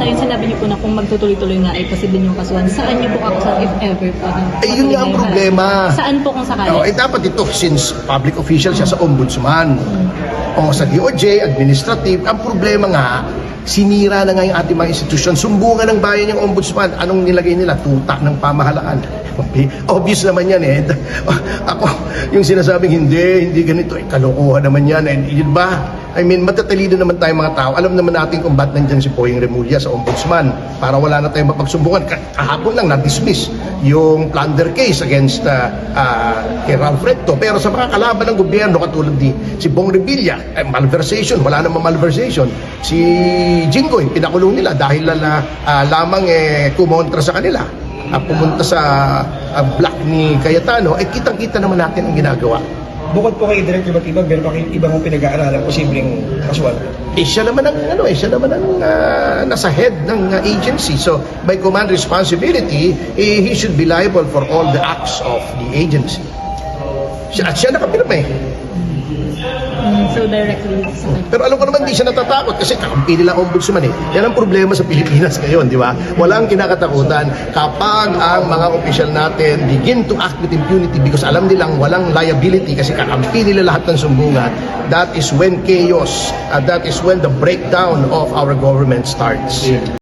yung sinabi niyo po na kung magtutuloy-tuloy nga ay posible yung kasuhan, saan niyo po kasuhan if ever po? Yun nga ang problema. Saan po kung sakali? Dapat ito, since public official siya sa ombudsman, o sa DOJ, administrative, ang problema nga, sinira na nga yung ating mga institusyon. Sumbungan ng bayan yung ombudsman. Anong nilagay nila? Tuta ng pamahalaan. Obvious naman yan eh. Ako, yung sinasabing hindi ganito, kalokohan naman yan. Yun ba? I mean, matatalino naman tayo mga tao. Alam naman natin kung ba't nandyan si Poyeng Remulla sa ombudsman para wala na tayong mapagsumbungan. Kahapon lang na-dismiss yung plunder case against kay Ralph Recto. Pero sa mga kalaban ng gobyerno, katulad ni si Bong Revilla, malversation, wala namang malversation. Si Jinggoy, pinakulong nila dahil lamang kumontra sa kanila. Pumunta sa block ni Cayetano, kitang-kita naman natin ang ginagawa. Bukod po kay Director Batibag, meron pa kayong ibang pinag-aaralan posibleng kasuhan? Siya naman ang nasa head ng agency. So by command responsibility, he should be liable for all the acts of the agency. Siya nakapirma eh. So directly sa Pero alam ko naman di siya natatakot kasi kakampi nila ombudsman eh. Yan ang problema sa Pilipinas ngayon, di ba? Walang kinakatakutan kapag ang mga opisyal natin begin to act with impunity because alam nilang walang liability kasi kakampi nila lahat ng sumbungan. That is when chaos, that is when the breakdown of our government starts.